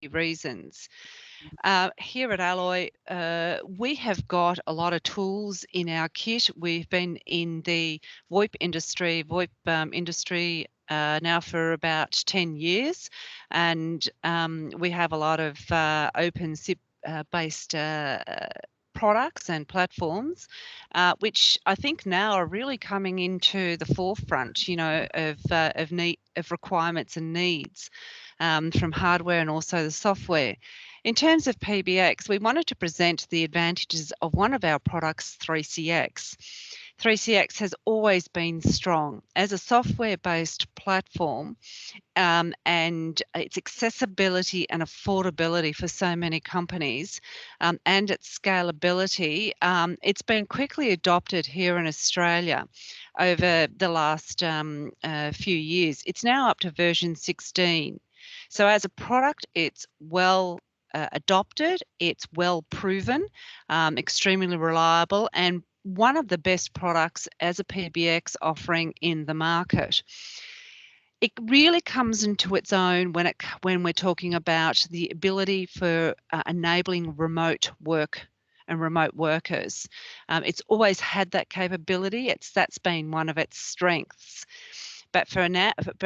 reasons. Here at Alloy, we have got a lot of tools in our kit. We've been in the VoIP industry now for about 10 years, and we have a lot of open SIP based products and platforms, which I think now are really coming into the forefront, of requirements and needs from hardware and also the software. In terms of PBX, we wanted to present the advantages of one of our products, 3CX. 3CX has always been strong as a software-based platform, and its accessibility and affordability for so many companies, and its scalability. It's been quickly adopted here in Australia over the last few years. It's now up to version 16. So as a product, it's well adopted, it's well proven, extremely reliable, and one of the best products as a PBX offering in the market. It really comes into its own when we're talking about the ability for enabling remote work and remote workers. It's always had that capability. That's been one of its strengths. But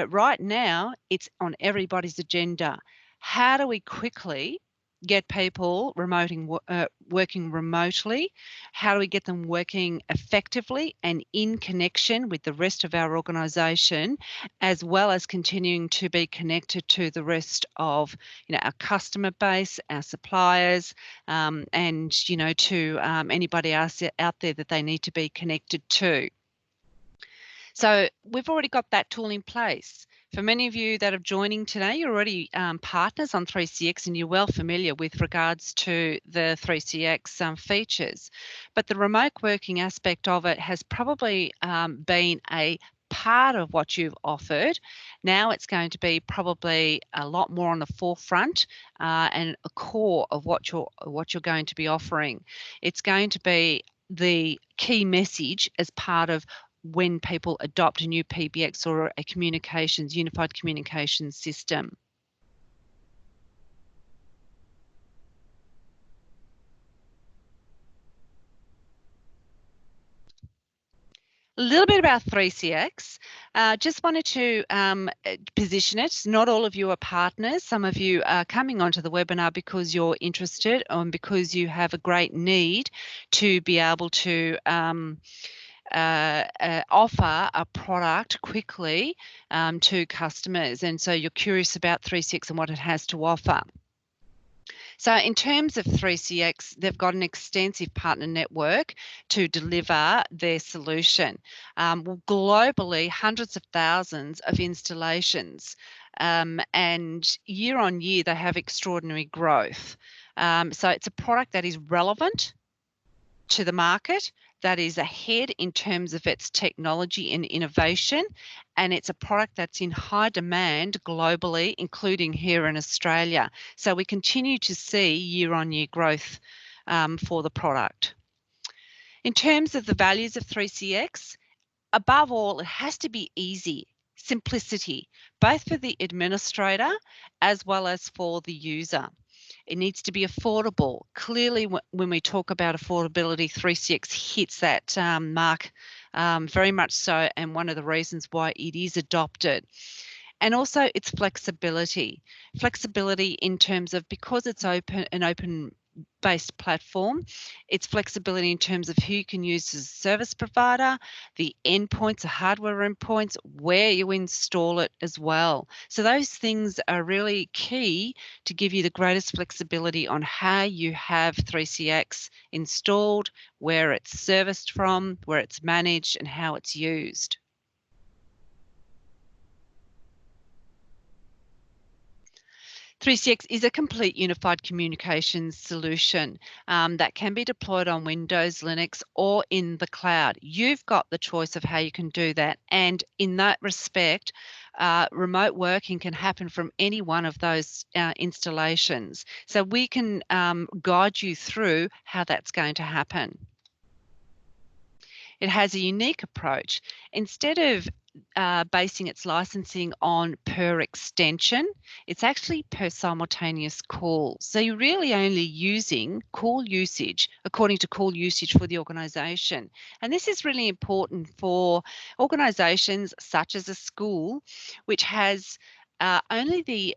right now, it's on everybody's agenda. How do we quickly get people working remotely? How do we get them working effectively and in connection with the rest of our organisation, as well as continuing to be connected to the rest of our customer base, our suppliers, and to anybody else out there that they need to be connected to. So we've already got that tool in place. For many of you that are joining today, you're already partners on 3CX and you're well familiar with regards to the 3CX features. But the remote working aspect of it has probably been a part of what you've offered. Now it's going to be probably a lot more on the forefront and a core of what you're going to be offering. It's going to be the key message as part of when people adopt a new PBX or a unified communications system. A little bit about 3CX. Just wanted to position it. Not all of you are partners. Some of you are coming onto the webinar because you're interested and because you have a great need to be able to offer a product quickly to customers, and so you're curious about 3CX and what it has to offer. So in terms of 3CX, they've got an extensive partner network to deliver their solution. Globally, hundreds of thousands of installations, and year on year, they have extraordinary growth. So it's a product that is relevant to the market, that is ahead in terms of its technology and innovation, and it's a product that's in high demand globally, including here in Australia. So we continue to see year-on-year growth for the product. In terms of the values of 3CX, above all, it has to be easy, simplicity, both for the administrator as well as for the user. It needs to be affordable. Clearly, when we talk about affordability, 3CX hits that mark very much so, and one of the reasons why it is adopted. And also its flexibility. Flexibility in terms of, because it's an open-based platform, its flexibility in terms of who you can use as a service provider, the endpoints, the hardware endpoints, where you install it as well. So those things are really key to give you the greatest flexibility on how you have 3CX installed, where it's serviced from, where it's managed, and how it's used. .3CX is a complete unified communications solution that can be deployed on Windows, Linux, or in the cloud. You've got the choice of how you can do that. And in that respect, remote working can happen from any one of those installations. So we can guide you through how that's going to happen. It has a unique approach. Instead of basing its licensing on per extension. It's actually per simultaneous call. So you're really only using call usage according to call usage for the organisation. And this is really important for organisations such as a school, which has only the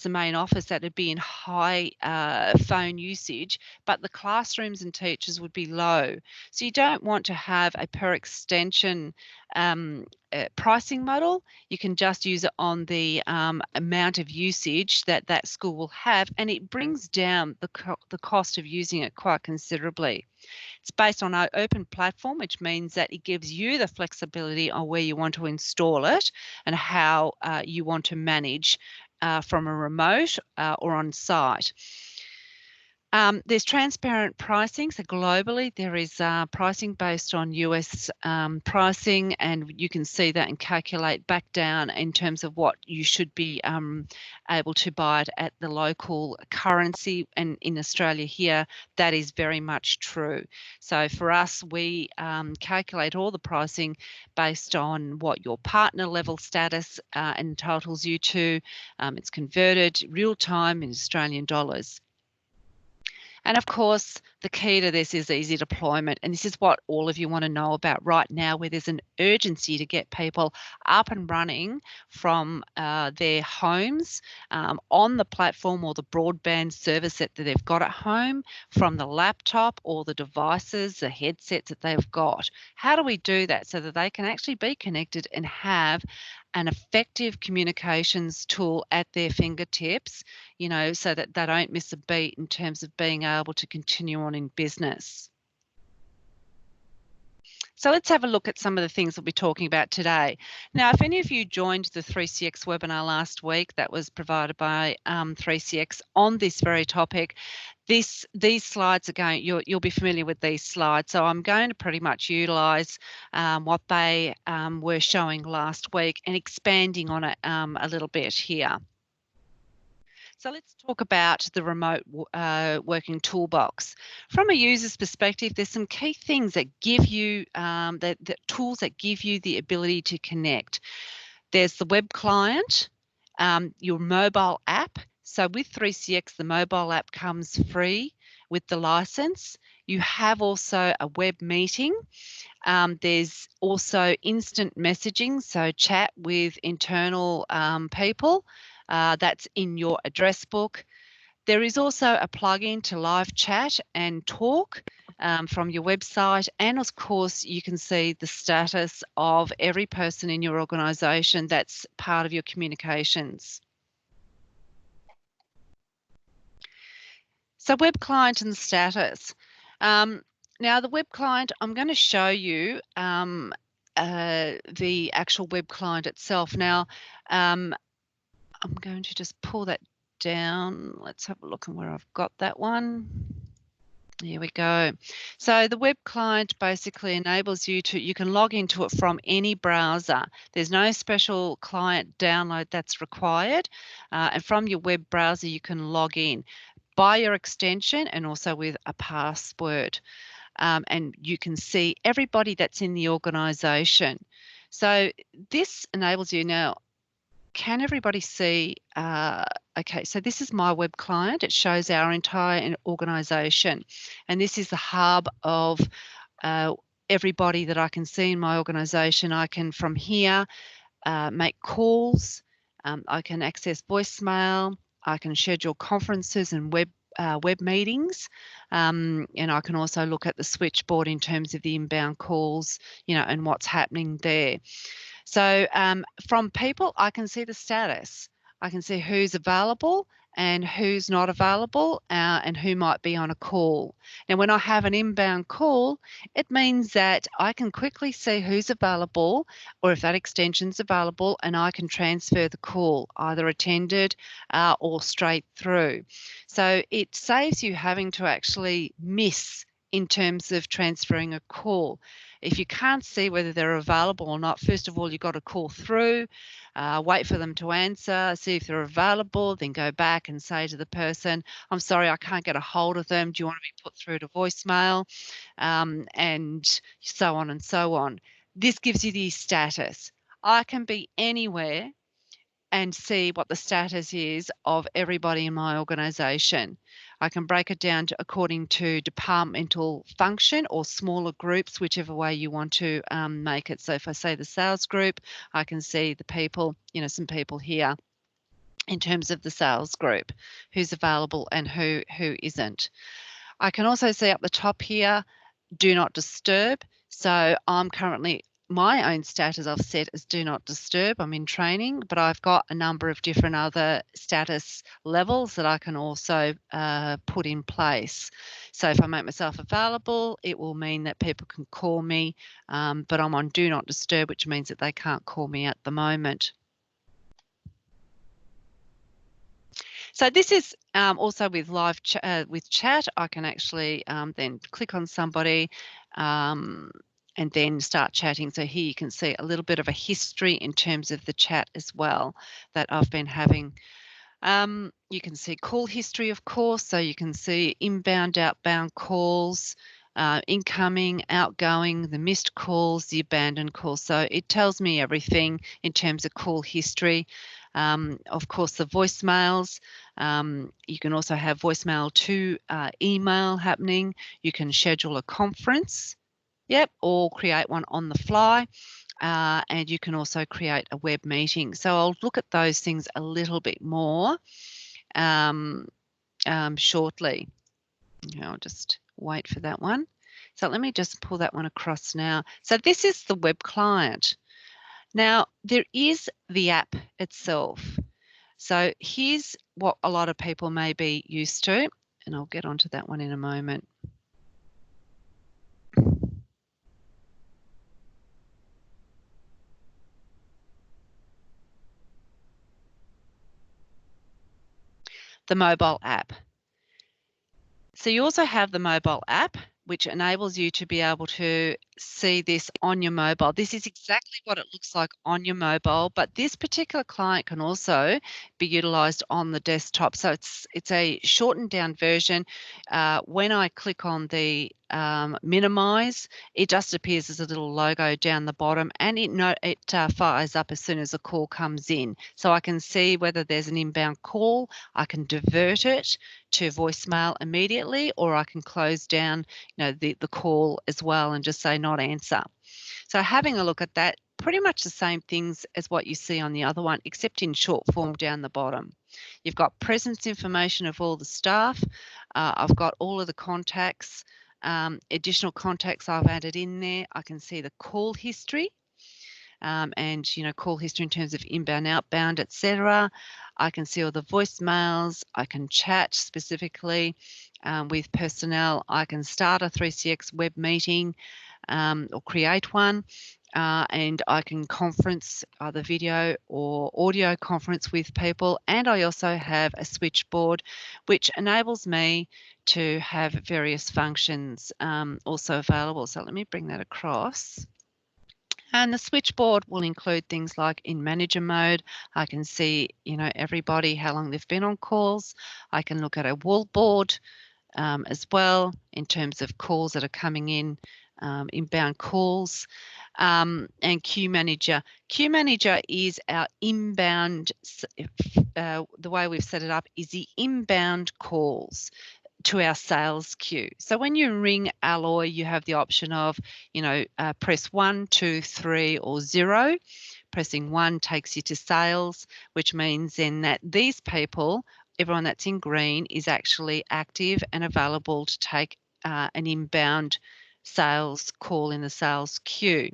main office, that would be in high phone usage, but the classrooms and teachers would be low. So you don't want to have a per extension pricing model. You can just use it on the amount of usage that that school will have, and it brings down the cost of using it quite considerably. It's based on our open platform, which means that it gives you the flexibility on where you want to install it and how you want to manage from a remote or on site. There's transparent pricing. So globally, there is pricing based on US pricing, and you can see that and calculate back down in terms of what you should be able to buy it at the local currency. And in Australia here, that is very much true. So for us, we calculate all the pricing based on what your partner level status entitles you to. It's converted real time in Australian dollars. And of course, the key to this is easy deployment. And this is what all of you want to know about right now, where there's an urgency to get people up and running from their homes on the platform or the broadband service that they've got at home, from the laptop or the devices, the headsets that they've got. How do we do that so that they can actually be connected and have an effective communications tool at their fingertips, so that they don't miss a beat in terms of being able to continue on in business? So let's have a look at some of the things we'll be talking about today. Now, if any of you joined the 3CX webinar last week that was provided by 3CX on this very topic, these slides are going, you'll be familiar with these slides. So I'm going to pretty much utilise what they were showing last week and expanding on it a little bit here. So let's talk about the remote working toolbox. From a user's perspective, there's some key things that give you, the tools that give you the ability to connect. There's the web client, your mobile app. So with 3CX, the mobile app comes free with the license. You have also a web meeting. There's also instant messaging, so chat with internal people. That's in your address book. There is also a plugin to live chat and talk from your website. And of course, you can see the status of every person in your organisation that's part of your communications. So web client and status. Now the web client, I'm going to show you the actual web client itself. Now, I'm going to just pull that down. Let's have a look at where I've got that one. Here we go. So the web client basically enables you to, you can log into it from any browser. There's no special client download that's required. And from your web browser, you can log in by your extension and also with a password. And you can see everybody that's in the organisation. So this enables you now. Can everybody see? Okay, so this is my web client. It shows our entire organisation, and this is the hub of everybody that I can see in my organisation. I can, from here, make calls. I can access voicemail. I can schedule conferences and web meetings, and I can also look at the switchboard in terms of the inbound calls, and what's happening there. So from people, I can see the status. I can see who's available and who's not available, and who might be on a call. Now, when I have an inbound call, it means that I can quickly see who's available, or if that extension's available, and I can transfer the call, either attended or straight through. So it saves you having to actually miss in terms of transferring a call. If you can't see whether they're available or not, first of all, you've got to call through, wait for them to answer, see if they're available, then go back and say to the person, I'm sorry, I can't get a hold of them. Do you want to be put through to voicemail? And so on and so on. This gives you the status. I can be anywhere and see what the status is of everybody in my organisation. I can break it down according to departmental function or smaller groups, whichever way you want to make it. So if I say the sales group, I can see the people, some people here in terms of the sales group, who's available and who isn't. I can also see up the top here, do not disturb. So I'm currently, my own status I've set as do not disturb. I'm in training, but I've got a number of different other status levels that I can also put in place. So if I make myself available, it will mean that people can call me, but I'm on do not disturb, which means that they can't call me at the moment. So this is also with live with chat. I can actually then click on somebody and then start chatting. So here you can see a little bit of a history in terms of the chat as well that I've been having. You can see call history, of course, so you can see inbound, outbound calls, incoming, outgoing, the missed calls, the abandoned calls. So it tells me everything in terms of call history. Of course, the voicemails. You can also have voicemail to email happening. You can schedule a conference, or create one on the fly. And you can also create a web meeting. So I'll look at those things a little bit more shortly. I'll just wait for that one. So let me just pull that one across now. So this is the web client. Now, there is the app itself. So here's what a lot of people may be used to, and I'll get onto that one in a moment. The mobile app. So you also have the mobile app, which enables you to be able to see this on your mobile. This is exactly what it looks like on your mobile, but this particular client can also be utilized on the desktop. So it's a shortened down version. When I click on the minimize, it just appears as a little logo down the bottom, and it fires up as soon as a call comes in. So I can see whether there's an inbound call. I can divert it to voicemail immediately, or I can close down the call as well and just say not answer. So having a look at that, pretty much the same things as what you see on the other one, except in short form down the bottom. You've got presence information of all the staff. I've got all of the contacts, additional contacts I've added in there. I can see the call history. And call history in terms of inbound, outbound, etc. I can see all the voicemails. I can chat specifically with personnel. I can start a 3CX web meeting or create one. And I can conference either video or audio conference with people. And I also have a switchboard, which enables me to have various functions also available. So let me bring that across. And the switchboard will include things like in manager mode. I can see, everybody, how long they've been on calls. I can look at a wall board as well in terms of calls that are coming in, inbound calls. And queue manager. Queue manager is our inbound, the way we've set it up is the inbound calls to our sales queue. So when you ring Alloy, you have the option of, press 1, 2, 3, or 0. Pressing 1 takes you to sales, which means then that these people, everyone that's in green, is actually active and available to take an inbound sales call in the sales queue.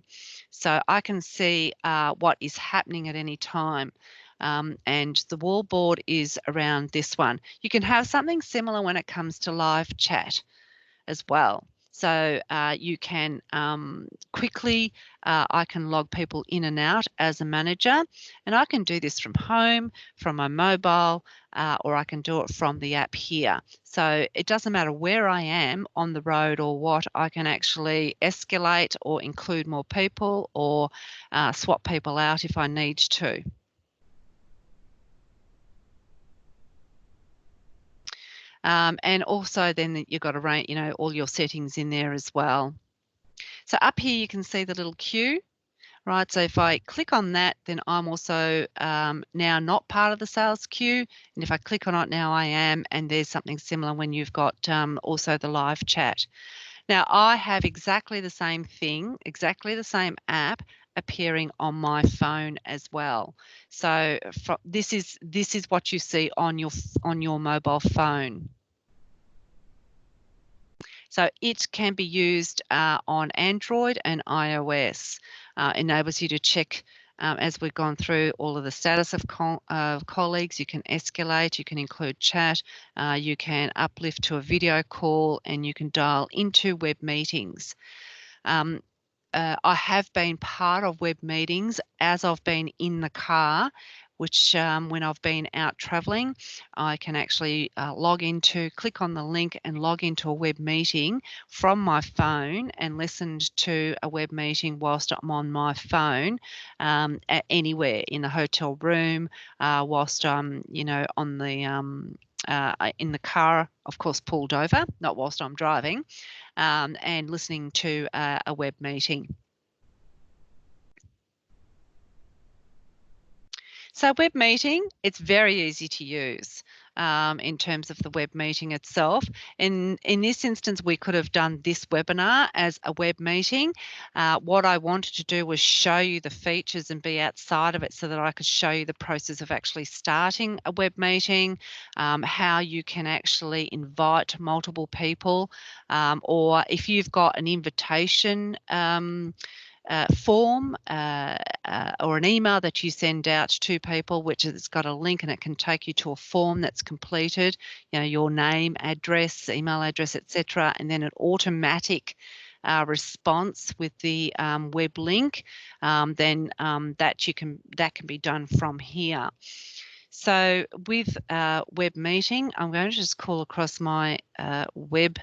So I can see what is happening at any time. And the wall board is around this one. You can have something similar when it comes to live chat as well. So you can quickly, I can log people in and out as a manager, and I can do this from home, from my mobile, or I can do it from the app here. So it doesn't matter where I am on the road or what, I can actually escalate or include more people or swap people out if I need to. And also then you've got to range, all your settings in there as well. So up here you can see the little queue. right? So if I click on that, then I'm also now not part of the sales queue. And if I click on it now, I am. And there's something similar when you've got also the live chat. Now I have exactly the same thing, exactly the same app appearing on my phone as well. So this is what you see on your mobile phone. So it can be used on Android and iOS. Enables you to check, as we've gone through, all of the status of colleagues. You can escalate, you can include chat, you can uplift to a video call, and you can dial into web meetings. I have been part of web meetings as I've been in the car, which when I've been out traveling, I can actually click on the link and log into a web meeting from my phone and listen to a web meeting whilst I'm on my phone anywhere in the hotel room, whilst I'm, on the in the car, of course, pulled over, not whilst I'm driving, and listening to a web meeting. So web meeting, it's very easy to use in terms of the web meeting itself. In this instance, we could have done this webinar as a web meeting. What I wanted to do was show you the features and be outside of it so that I could show you the process of actually starting a web meeting, how you can actually invite multiple people, or if you've got an invitation form or an email that you send out to people, which has got a link and it can take you to a form that's completed, your name, address, email address, etc., and then an automatic response with the web link, then that can be done from here. So with web meeting, I'm going to just call across my web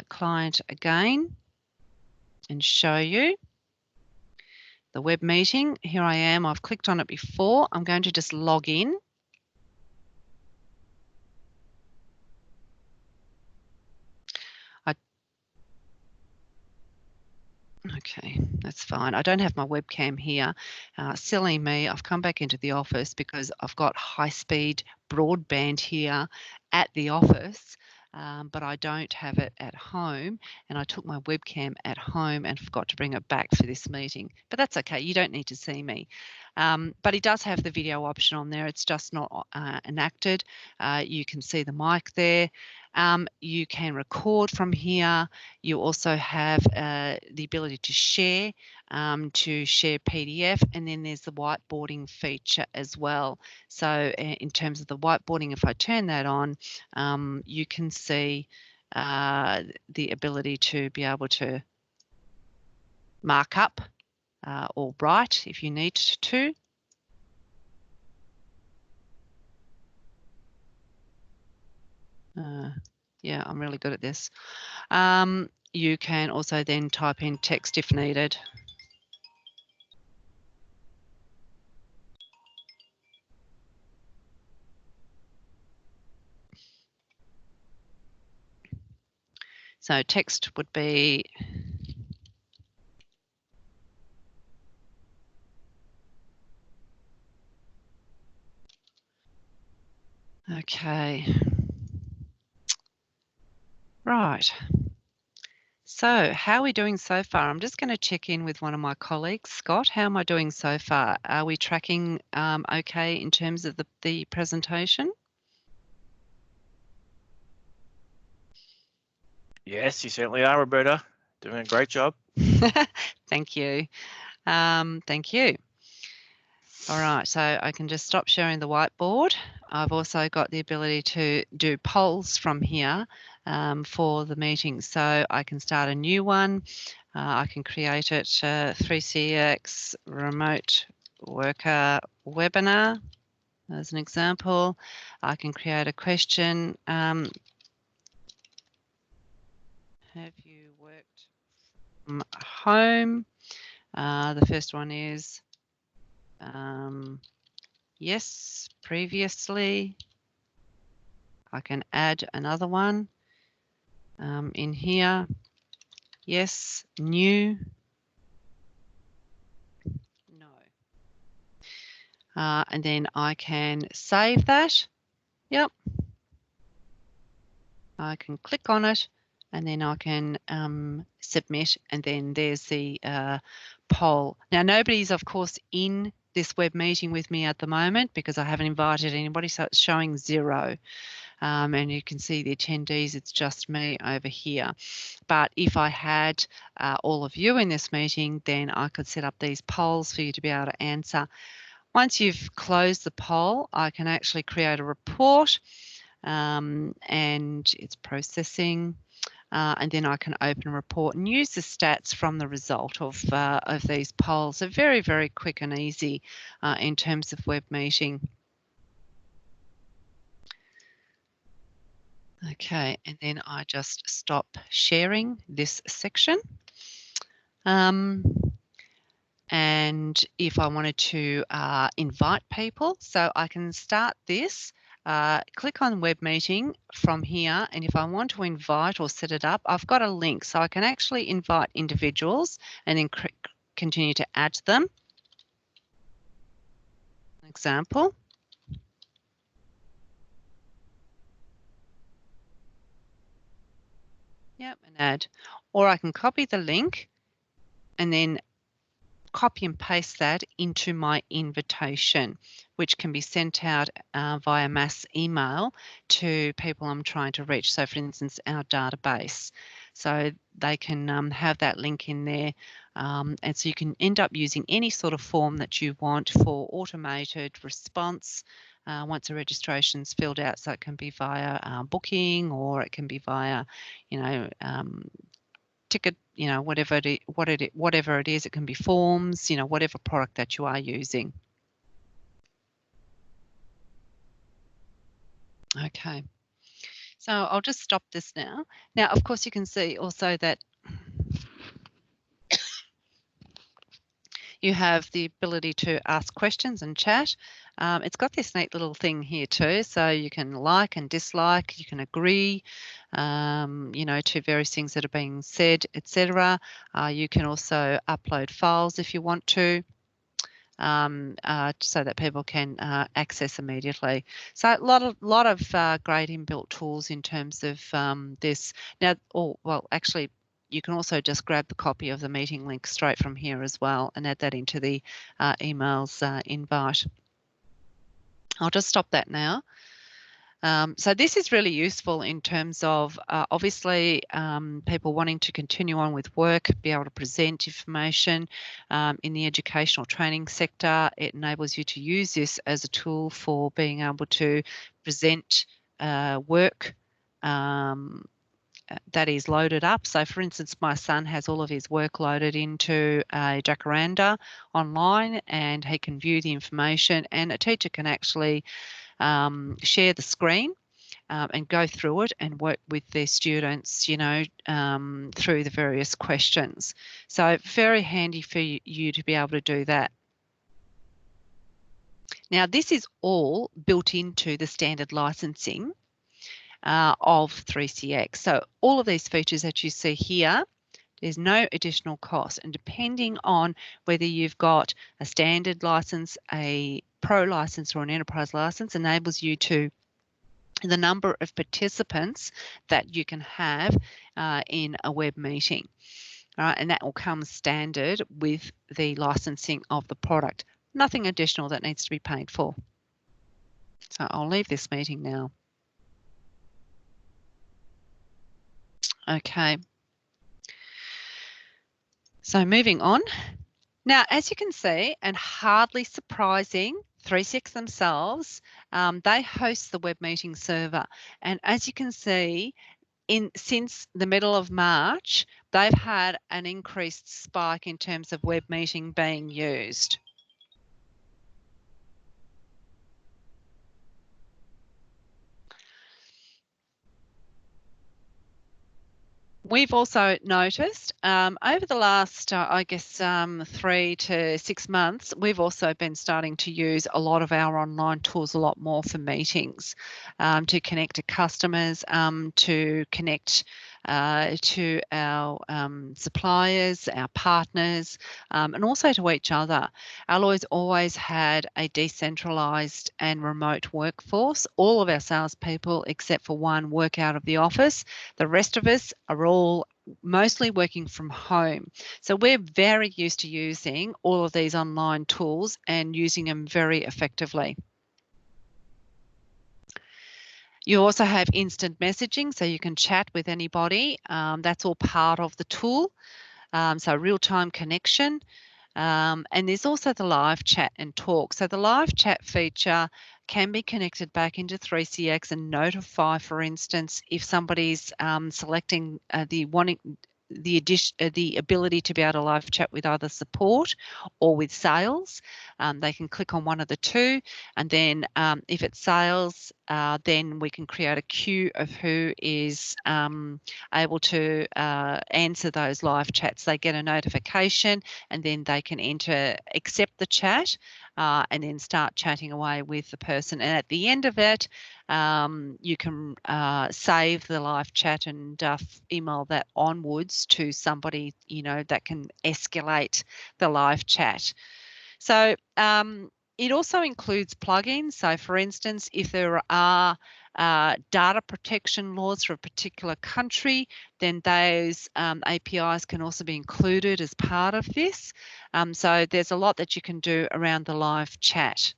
client again and show you the web meeting. Here I am. I've clicked on it before. I'm going to just log in. Okay, that's fine. I don't have my webcam here. Silly me, I've come back into the office because I've got high-speed broadband here at the office, but I don't have it at home, and I took my webcam at home and forgot to bring it back for this meeting. But that's okay, you don't need to see me. But it does have the video option on there. It's just not enacted. You can see the mic there. You can record from here. You also have the ability to share PDF, and then there's the whiteboarding feature as well. So in terms of the whiteboarding, if I turn that on, you can see the ability to be able to mark up or write if you need to. Yeah, I'm really good at this. You can also then type in text if needed. So text would be okay. Right. So how are we doing so far? I'm just going to check in with one of my colleagues. Scott, how am I doing so far? Are we tracking okay in terms of the presentation? Yes, you certainly are, Roberta. Doing a great job. Thank you. Thank you. All right, so I can just stop sharing the whiteboard. I've also got the ability to do polls from here for the meeting. So I can start a new one. I can create it 3CX remote worker webinar as an example. I can create a question. Have you worked from home? The first one is yes, previously. I can add another one in here. Yes, new. and then I can save that. Yep. I can click on it, and then I can submit, and then there's the poll. Now, nobody's, of course, in this web meeting with me at the moment because I haven't invited anybody, so it's showing 0. And you can see the attendees, it's just me over here. But if I had all of you in this meeting, then I could set up these polls for you to be able to answer. Once you've closed the poll, I can actually create a report, and it's processing. And then I can open a report and use the stats from the result of these polls. So very, very quick and easy in terms of web meeting. Okay, and then I just stop sharing this section. And if I wanted to invite people, so I can start this, click on web meeting from here, and if I want to invite or set it up, I've got a link, so I can actually invite individuals and then continue to add them. Example. Yep, and add. Or I can copy the link and then copy and paste that into my invitation, which can be sent out via mass email to people I'm trying to reach. So, for instance, our database. So they can have that link in there. And so you can end up using any sort of form that you want for automated response once a registration's filled out. So it can be via booking, or it can be via, ticket, whatever it is, it can be forms, whatever product that you are using. Okay, so I'll just stop this now. Now, of course, you can see also that you have the ability to ask questions and chat. It's got this neat little thing here too, so you can like and dislike, you can agree, to various things that are being said, etc. You can also upload files if you want to. So that people can access immediately. So a lot of great inbuilt tools in terms of this. Now, actually, you can also just grab the copy of the meeting link straight from here as well and add that into the emails invite. I'll just stop that now. So this is really useful in terms of obviously people wanting to continue on with work, be able to present information in the educational training sector. It enables you to use this as a tool for being able to present work that is loaded up. So for instance, my son has all of his work loaded into a Jacaranda online, and he can view the information, and a teacher can actually share the screen and go through it and work with their students, through the various questions. So very handy for you to be able to do that. Now, this is all built into the standard licensing of 3CX. So all of these features that you see here, there's no additional cost. And depending on whether you've got a standard license, a pro license, or an enterprise license, enables you to the number of participants that you can have in a web meeting. All right, and that will come standard with the licensing of the product. Nothing additional that needs to be paid for. So I'll leave this meeting now. Okay. So moving on. Now, as you can see, and hardly surprising, 3CX themselves, they host the web meeting server. And as you can see, since the middle of March, they've had an increased spike in terms of web meeting being used. We've also noticed over the last, 3 to 6 months, we've also been starting to use a lot of our online tools a lot more for meetings, to connect to customers, to connect to our suppliers, our partners, and also to each other. Alloy's always had a decentralised and remote workforce. All of our salespeople, except for one, work out of the office. The rest of us are all mostly working from home. So we're very used to using all of these online tools and using them very effectively. You also have instant messaging, so you can chat with anybody. That's all part of the tool. So real-time connection. And there's also the live chat and talk. So the live chat feature can be connected back into 3CX and notify, for instance, if somebody's selecting the ability to be able to live chat with either support or with sales. They can click on one of the two, and then if it's sales, then we can create a queue of who is able to answer those live chats. They get a notification, and then they can accept the chat, and then start chatting away with the person. And at the end of it, you can save the live chat and email that onwards to somebody, that can escalate the live chat. So it also includes plugins. So for instance, if there are data protection laws for a particular country, then those APIs can also be included as part of this. So there's a lot that you can do around the live chat.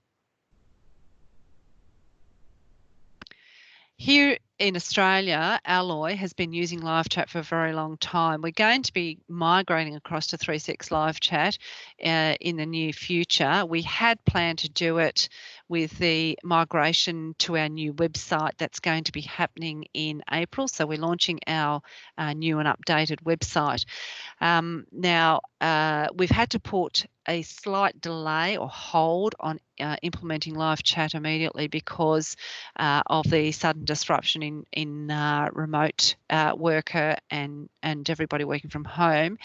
Here in Australia, Alloy has been using live chat for a very long time. We're going to be migrating across to 3CX live chat in the near future. We had planned to do it with the migration to our new website that's going to be happening in April. So we're launching our new and updated website. Now, we've had to put a slight delay or hold on implementing live chat immediately because of the sudden disruption in remote worker and everybody working from home.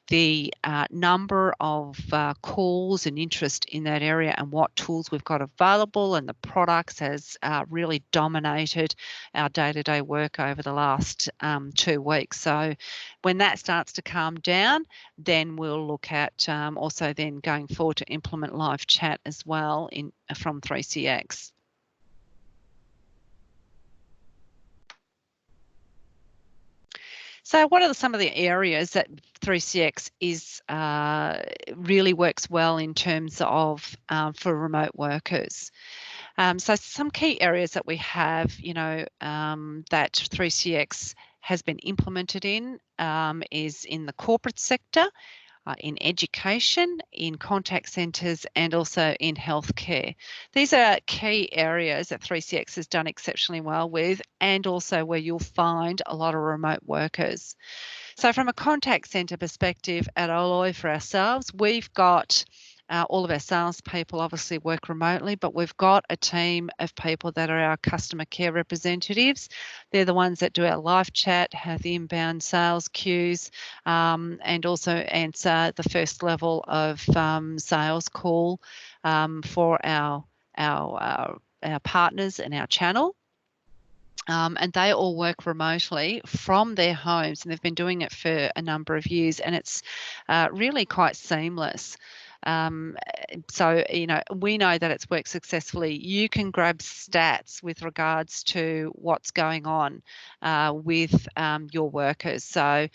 The number of calls and interest in that area and what tools we've got available and the products has really dominated our day-to-day work over the last 2 weeks. So when that starts to calm down, then we'll look at also then going forward to implement live chat as well from 3CX. So what are some of the areas that 3CX is really works well in terms of for remote workers? So some key areas that we have, that 3CX has been implemented in is in the corporate sector, in education, in contact centres, and also in healthcare. These are key areas that 3CX has done exceptionally well with, and also where you'll find a lot of remote workers. So from a contact centre perspective at Alloy for ourselves, we've got all of our salespeople obviously work remotely, but we've got a team of people that are our customer care representatives. They're the ones that do our live chat, have the inbound sales queues, and also answer the first level of sales call for our partners and our channel. And they all work remotely from their homes, and they've been doing it for a number of years, and it's really quite seamless. So, we know that it's worked successfully. You can grab stats with regards to what's going on with your workers. So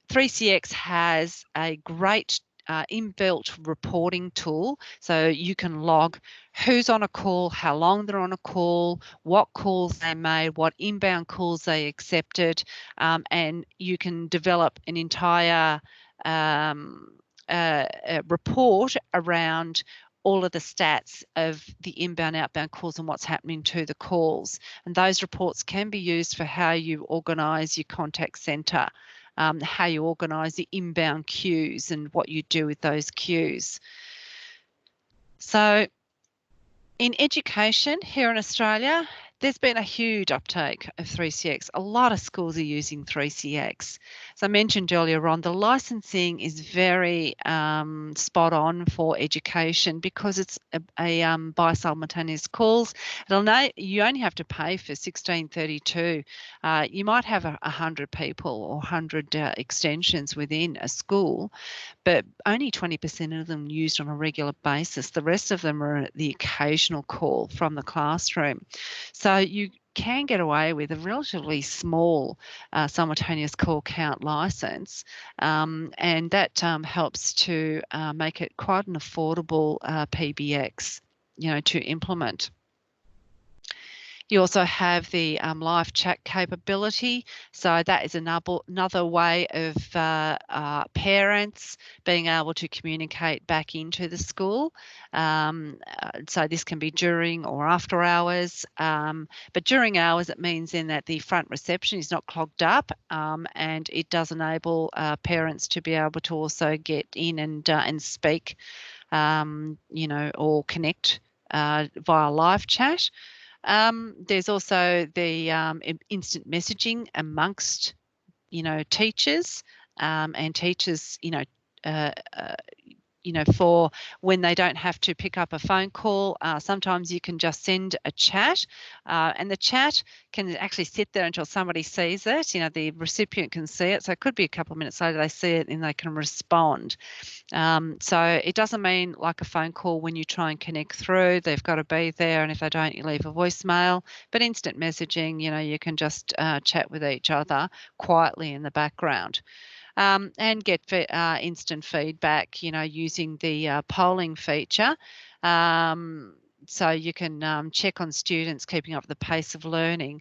3CX has a great inbuilt reporting tool, so you can log who's on a call, how long they're on a call, what calls they made, what inbound calls they accepted, and you can develop an entire report around all of the stats of the inbound, outbound calls and what's happening to the calls. And those reports can be used for how you organise your contact centre, how you organise the inbound queues and what you do with those queues. So in education here in Australia, There's been a huge uptake of 3CX. A lot of schools are using 3CX. As I mentioned earlier on, the licensing is very spot on for education because it's a bi-simultaneous calls. You only have to pay for 1632. You might have 100 people or 100 extensions within a school, but only 20% of them used on a regular basis. The rest of them are the occasional call from the classroom. So you can get away with a relatively small simultaneous call count license, and that helps to make it quite an affordable PBX, to implement. You also have the live chat capability. So that is another way of parents being able to communicate back into the school. So this can be during or after hours. But during hours, it means then that the front reception is not clogged up, and it does enable parents to be able to also get in and speak, or connect via live chat. There's also the instant messaging amongst, teachers, and teachers, for when they don't have to pick up a phone call. Sometimes you can just send a chat, and the chat can actually sit there until somebody sees it. The recipient can see it. So it could be a couple of minutes later they see it and they can respond. So it doesn't mean like a phone call when you try and connect through, they've got to be there. And if they don't, you leave a voicemail. But instant messaging, you can just chat with each other quietly in the background. And get instant feedback, using the polling feature. So you can check on students keeping up the pace of learning,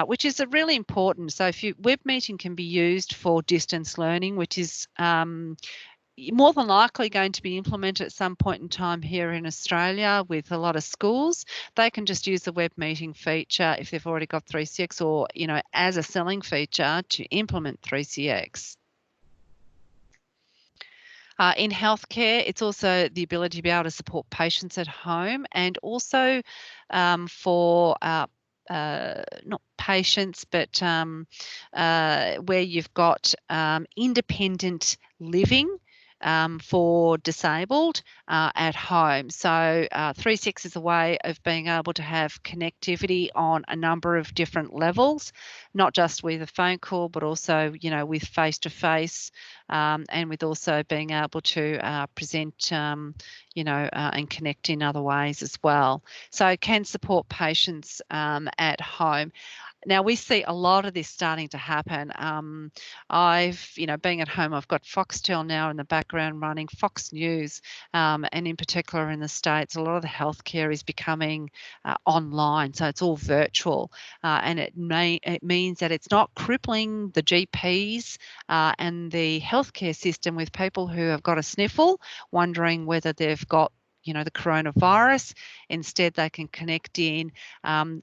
which is really important. So web meeting can be used for distance learning, which is more than likely going to be implemented at some point in time here in Australia with a lot of schools. They can just use the web meeting feature if they've already got 3CX, or, as a selling feature to implement 3CX. In healthcare, it's also the ability to be able to support patients at home, and also for not patients, but where you've got independent living for disabled at home. So 3.6 is a way of being able to have connectivity on a number of different levels, not just with a phone call, but also, with face-to-face, and with also being able to present, and connect in other ways as well. So it can support patients at home. Now, we see a lot of this starting to happen. Being at home, I've got Foxtel now in the background running, Fox News, and in particular in the States, a lot of the healthcare is becoming online, so it's all virtual, and it means that it's not crippling the GPs and the healthcare system with people who have got a sniffle, wondering whether they've got the coronavirus. Instead, they can connect in.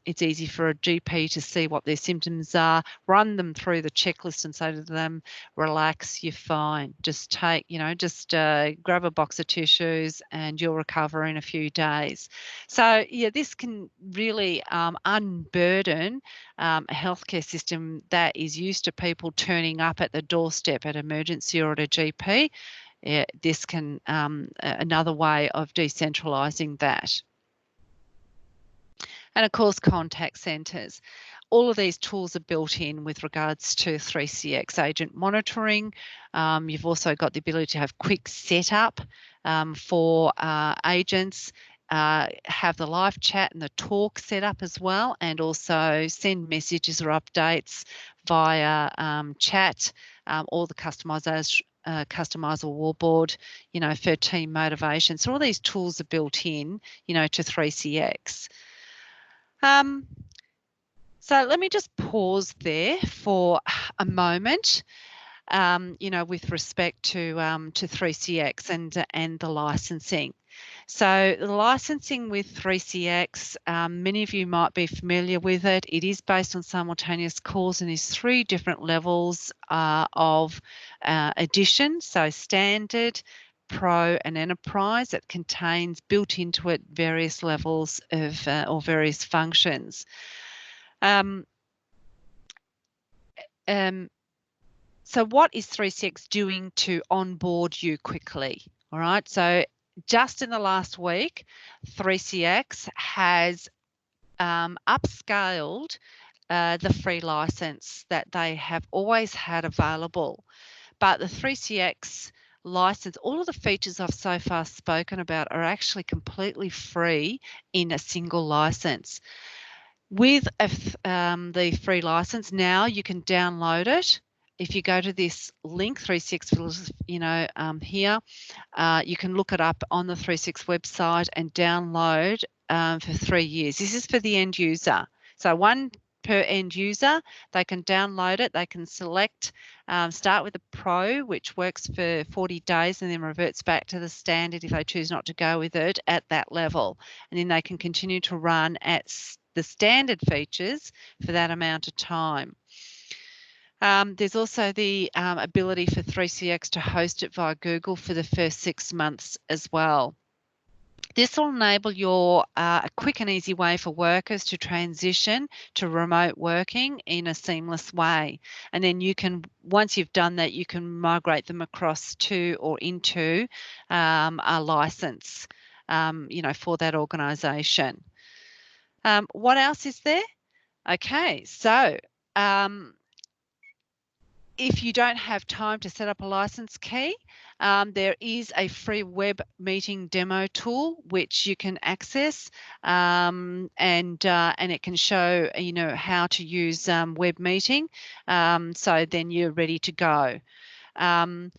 It's easy for a GP to see what their symptoms are, run them through the checklist and say to them, relax, you're fine. Just grab a box of tissues and you'll recover in a few days. So, this can really unburden a healthcare system that is used to people turning up at the doorstep at emergency or at a GP. This can another way of decentralising that. And of course, contact centres. All of these tools are built in with regards to 3CX agent monitoring. You've also got the ability to have quick setup for agents, have the live chat and the talk set up as well, and also send messages or updates via chat, or the customizable wallboard, for team motivation. So all these tools are built in, to 3CX. So let me just pause there for a moment, with respect to 3CX and the licensing. So the licensing with 3CX, many of you might be familiar with it. It is based on simultaneous calls and is 3 different levels of edition. So standard, Pro and Enterprise. It contains built into it various levels of or various functions. So what is 3CX doing to onboard you quickly? All right. So just in the last week, 3CX has upscaled the free license that they have always had available. But the 3CX license, all of the features I've so far spoken about are actually completely free in a single license. With the free license, now you can download it. If you go to this link, 3CX, here, you can look it up on the 3CX website and download for 3 years. This is for the end user. So one per end user, they can download it. They can select, start with the Pro, which works for 40 days and then reverts back to the standard if they choose not to go with it at that level. And then they can continue to run at the standard features for that amount of time. There's also the ability for 3CX to host it via Google for the first 6 months as well. This will enable a quick and easy way for workers to transition to remote working in a seamless way. And then you can, once you've done that, you can migrate them across to or into a license, for that organisation. What else is there? Okay, so if you don't have time to set up a license key, there is a free web meeting demo tool which you can access, and it can show how to use web meeting. So then you're ready to go. In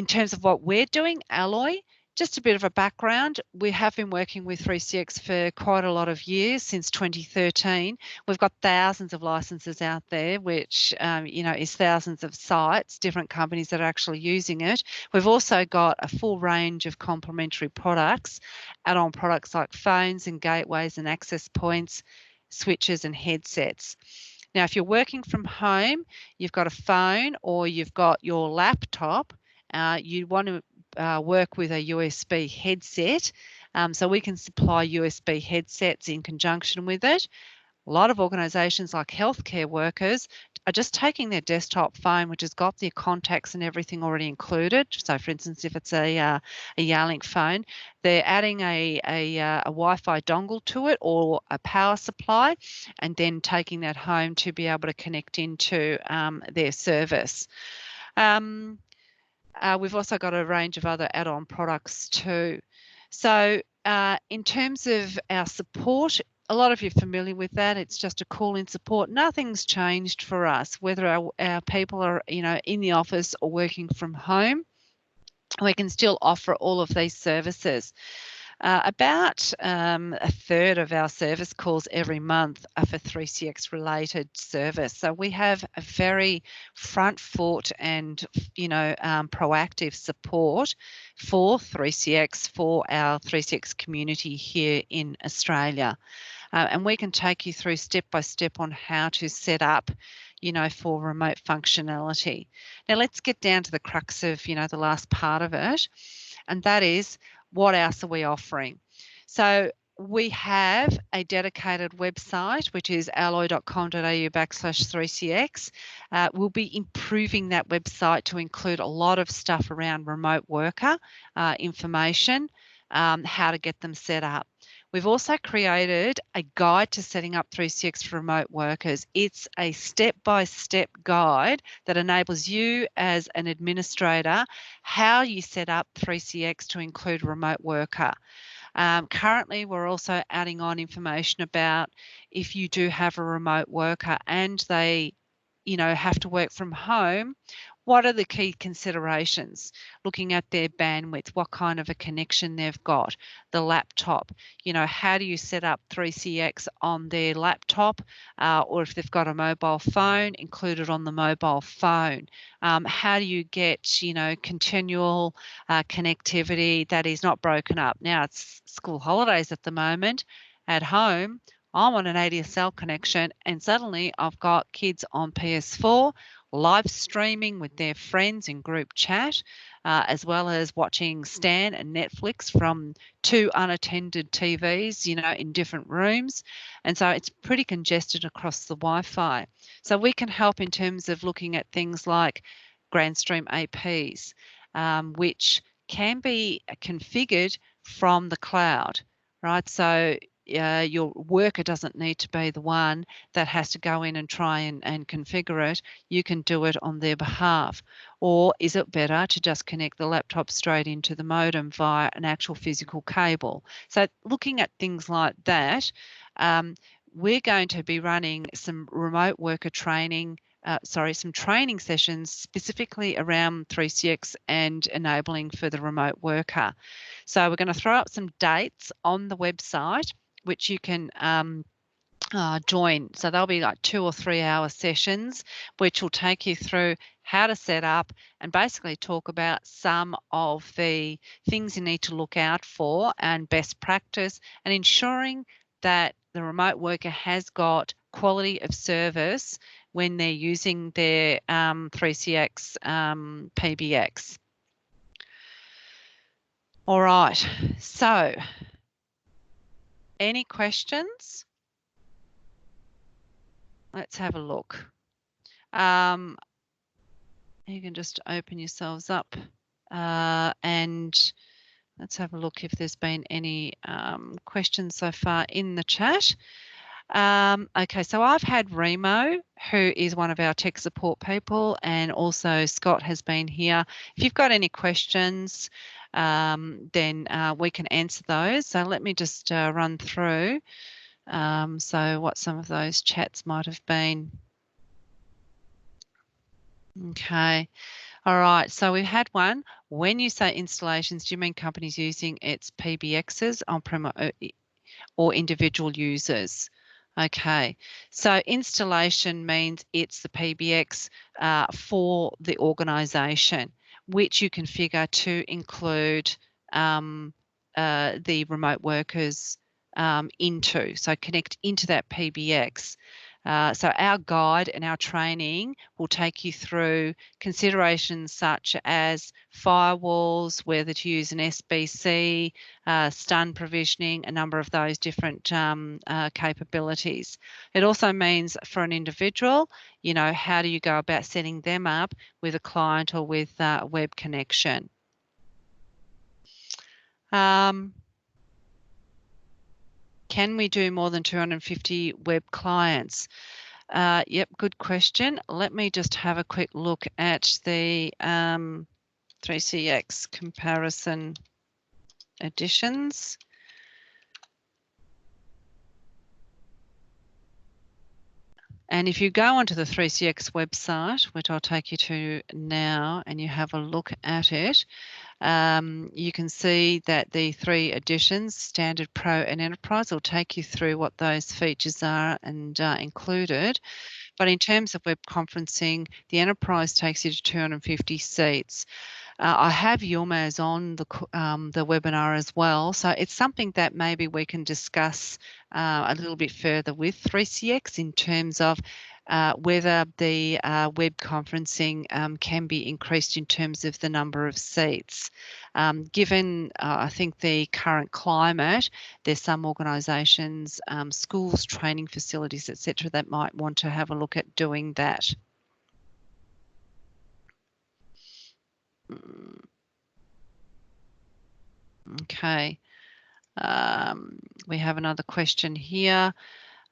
terms of what we're doing, Alloy, just a bit of a background. We have been working with 3CX for quite a lot of years, since 2013. We've got thousands of licenses out there, which, is thousands of sites, different companies that are actually using it. We've also got a full range of complementary products, add-on products like phones and gateways and access points, switches and headsets. Now, if you're working from home, you've got a phone or you've got your laptop, you want to work with a USB headset, so we can supply USB headsets in conjunction with it. A lot of organisations like healthcare workers are just taking their desktop phone, which has got their contacts and everything already included. So, for instance, if it's a Yarlink phone, they're adding a Wi-Fi dongle to it or a power supply, and then taking that home to be able to connect into their service. We've also got a range of other add-on products too. So in terms of our support, a lot of you are familiar with that. It's just a call-in support. Nothing's changed for us, whether our people are in the office or working from home. We can still offer all of these services. About a third of our service calls every month are for 3CX related service. So we have a very front foot and proactive support for 3CX, for our 3CX community here in Australia. And we can take you through step by step on how to set up for remote functionality. Now let's get down to the crux of the last part of it, and that is, what else are we offering? So we have a dedicated website, which is alloy.com.au/3CX. We'll be improving that website to include a lot of stuff around remote worker information, how to get them set up. We've also created a guide to setting up 3CX for remote workers. It's a step-by-step guide that enables you as an administrator how you set up 3CX to include remote worker. Currently, we're also adding on information about if you do have a remote worker and they have to work from home, what are the key considerations? Looking at their bandwidth, what kind of a connection they've got, the laptop, how do you set up 3CX on their laptop, or if they've got a mobile phone, included on the mobile phone. How do you get, continual connectivity that is not broken up? Now, it's school holidays at the moment. At home, I'm on an ADSL connection, and suddenly I've got kids on PS4 live streaming with their friends in group chat, as well as watching Stan and Netflix from two unattended TVs, in different rooms. And so it's pretty congested across the Wi-Fi. So we can help in terms of looking at things like GrandStream APs, which can be configured from the cloud, right? So your worker doesn't need to be the one that has to go in and try and configure it. You can do it on their behalf. Or is it better to just connect the laptop straight into the modem via an actual physical cable? So looking at things like that, we're going to be running some remote worker training, some training sessions specifically around 3CX and enabling for the remote worker. So we're going to throw up some dates on the website, which you can join. So they'll be like 2 or 3 hour sessions, which will take you through how to set up and basically talk about some of the things you need to look out for and best practice, and ensuring that the remote worker has got quality of service when they're using their 3CX PBX. All right, so any questions? Let's have a look. You can just open yourselves up and let's have a look if there's been any questions so far in the chat. Okay, so I've had Remo, who is one of our tech support people, and also Scott has been here. If you've got any questions, then we can answer those. So let me just run through so what some of those chats might have been. Okay. All right. So we've had one. When you say installations, do you mean companies using its PBXs on-prem or individual users? Okay. So installation means it's the PBX for the organisation, which you configure to include the remote workers into. So connect into that PBX. So our guide and our training will take you through considerations such as firewalls, whether to use an SBC, stun provisioning, a number of those different capabilities. It also means for an individual, how do you go about setting them up with a client or with a web connection? Can we do more than 250 web clients? Yep, good question. Let me just have a quick look at the 3CX comparison editions. And if you go onto the 3CX website, which I'll take you to now, and you have a look at it, you can see that the 3 editions, Standard, Pro and Enterprise, will take you through what those features are and included. But in terms of web conferencing, the Enterprise takes you to 250 seats. I have Yilmaz on the webinar as well, so it's something that maybe we can discuss a little bit further with 3CX in terms of whether the web conferencing can be increased in terms of the number of seats. Given, I think, the current climate, there's some organisations, schools, training facilities, etc., that might want to have a look at doing that. Okay. We have another question here.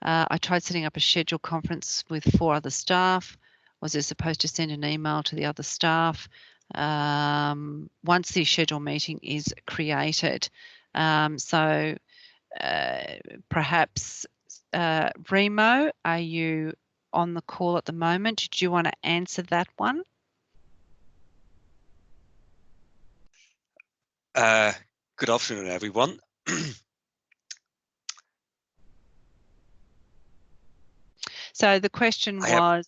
I tried setting up a scheduled conference with 4 other staff. Was I supposed to send an email to the other staff once the scheduled meeting is created? So perhaps, Remo, are you on the call at the moment? Do you want to answer that one? Good afternoon, everyone. So the question was,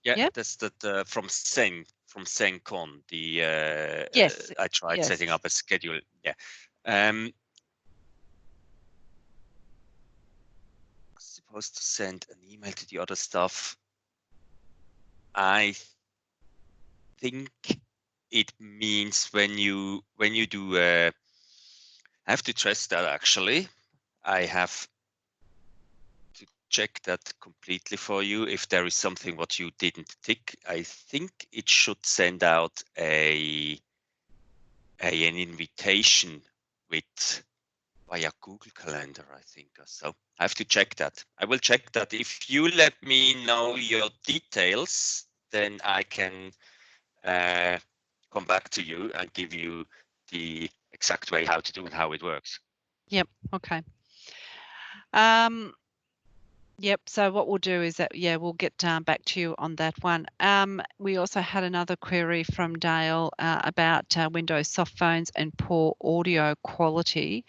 yeah, yep. that's that from SengCon. Yes, I tried yes. setting up a schedule. Yeah. supposed to send an email to the other stuff. I think it means when you do. I have to test that actually. I have to check that completely for you. If there is something what you didn't tick, I think it should send out an invitation with via Google Calendar, I think. So I have to check that. I will check that. If you let me know your details, then I can come back to you and give you the exact way how to do and how it works. Yep. Okay. Yep. So what we'll do is that, yeah, we'll get back to you on that one. We also had another query from Dale about Windows soft phones and poor audio quality.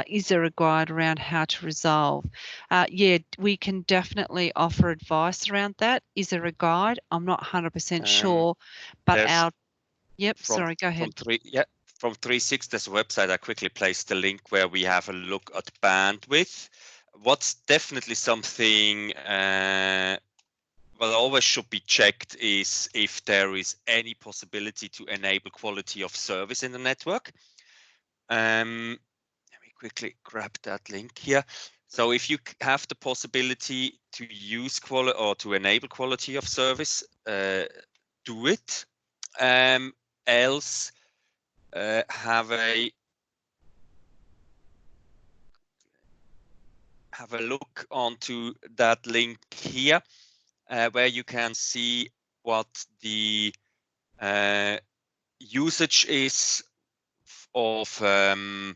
Is there a guide around how to resolve? Yeah, we can definitely offer advice around that. Is there a guide? I'm not 100% sure, but yep. Sorry, go ahead. From 3.6, there's a website. I quickly placed the link where we have a look at bandwidth. What's definitely something well always should be checked is if there is any possibility to enable quality of service in the network. Let me quickly grab that link here. So if you have the possibility to use quality or to enable quality of service, do it. Else, have a look onto that link here, where you can see what the usage is of the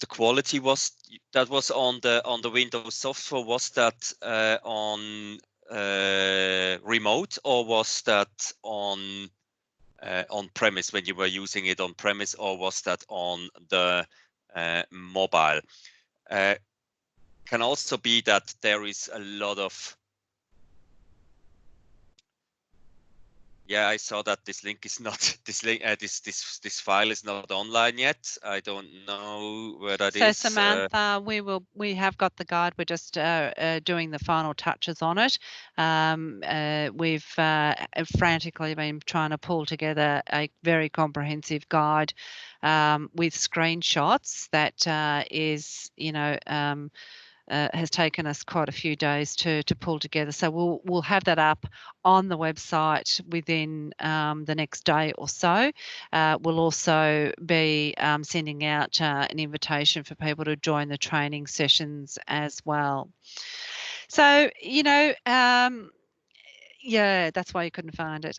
quality that was on the Windows software. Was that on remote, or was that on premise when you were using it on premise, or was that on the mobile? Can also be that there is a lot of I saw that this link is not this this file is not online yet. I don't know where that is. So Samantha, we have got the guide. We're just doing the final touches on it. We've frantically been trying to pull together a very comprehensive guide with screenshots that is, has taken us quite a few days to pull together. So we'll have that up on the website within the next day or so. We'll also be sending out an invitation for people to join the training sessions as well. So, yeah, that's why you couldn't find it.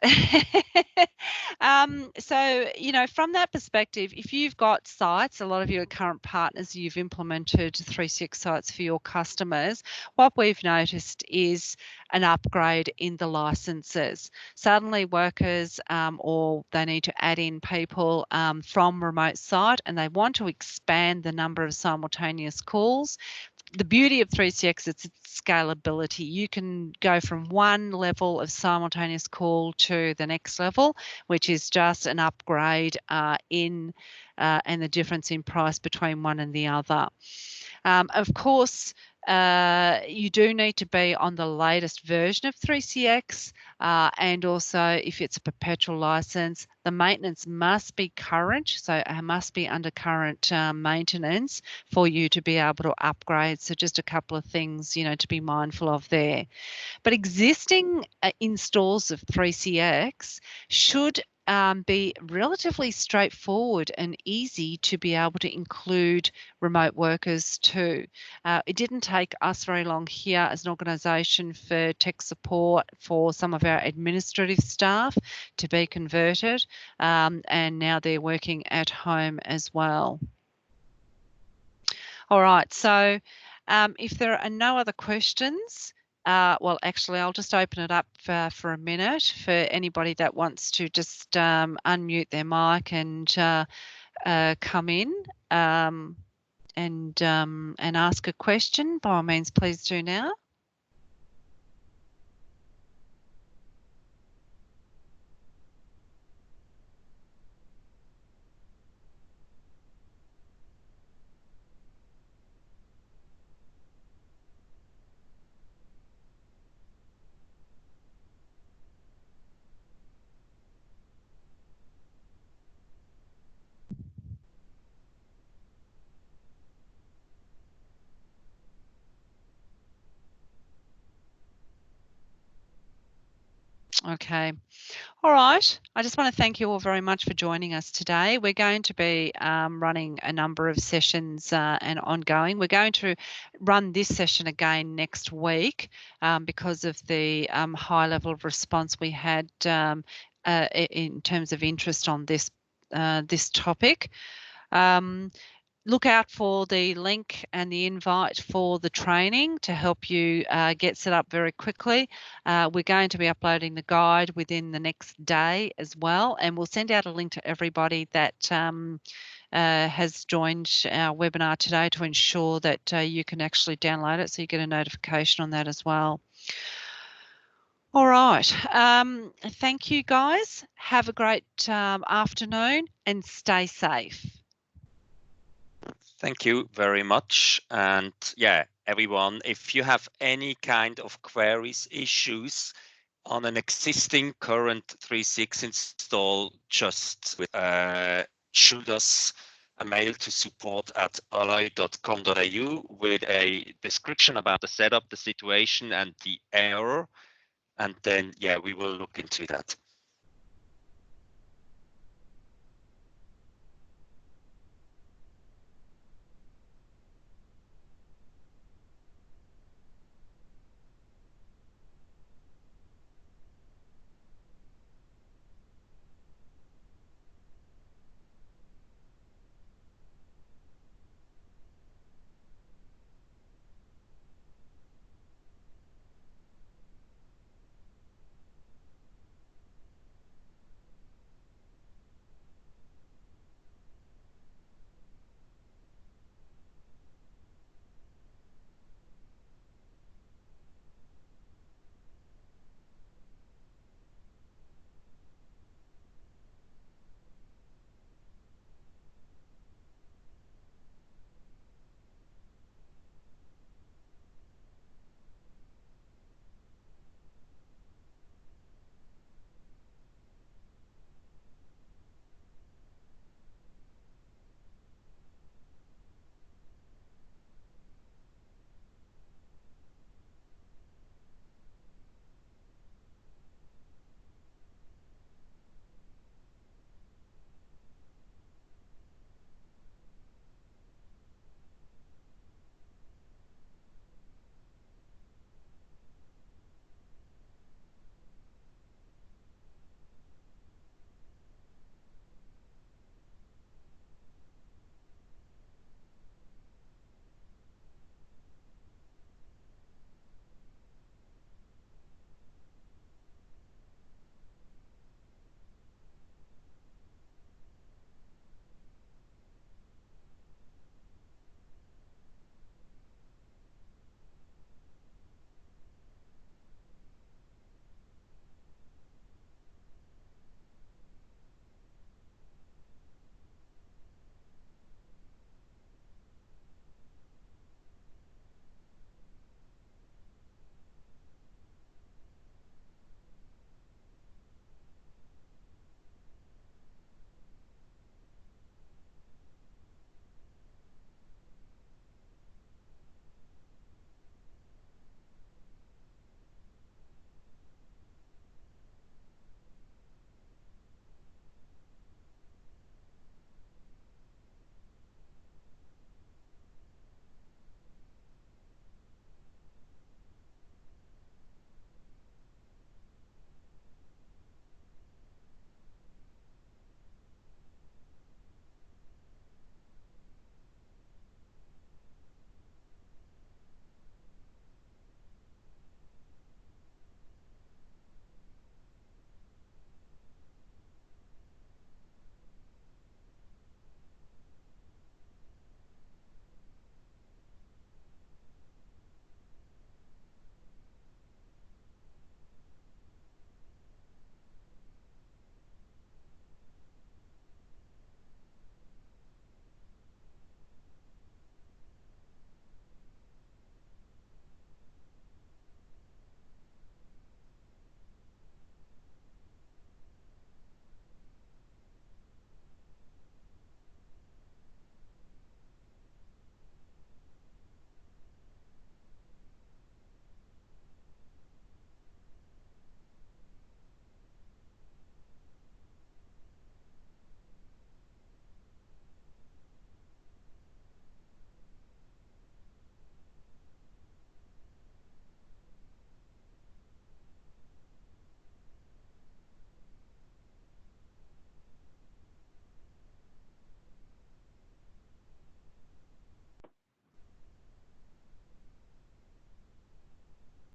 So, from that perspective, if you've got sites, a lot of your current partners, you've implemented 3CX sites for your customers, what we've noticed is an upgrade in the licenses. Suddenly workers or they need to add in people from remote site, and they want to expand the number of simultaneous calls. The beauty of 3CX is its scalability. You can go from one level of simultaneous call to the next level, which is just an upgrade and the difference in price between one and the other. Of course, you do need to be on the latest version of 3CX, and also if it's a perpetual license, the maintenance must be current, so it must be under current maintenance for you to be able to upgrade. So just a couple of things, to be mindful of there. But existing installs of 3CX should be relatively straightforward and easy to be able to include remote workers too. It didn't take us very long here as an organisation for tech support for some of our administrative staff to be converted, and now they're working at home as well. All right, so if there are no other questions, well, actually, I'll just open it up for a minute for anybody that wants to just unmute their mic and come in and ask a question. By all means, please do now. Okay. All right. I just want to thank you all very much for joining us today. We're going to be running a number of sessions and ongoing. We're going to run this session again next week because of the high level of response we had in terms of interest on this this topic. Look out for the link and the invite for the training to help you get set up very quickly. We're going to be uploading the guide within the next day as well, and we'll send out a link to everybody that has joined our webinar today to ensure that you can actually download it so you get a notification on that as well. All right. Thank you, guys. Have a great afternoon and stay safe. Thank you very much. And yeah, everyone, if you have any kind of queries, issues on an existing current 3.6 install, just shoot us a mail to support@alloy.com.au with a description about the setup, the situation, and the error. And then, yeah, we will look into that.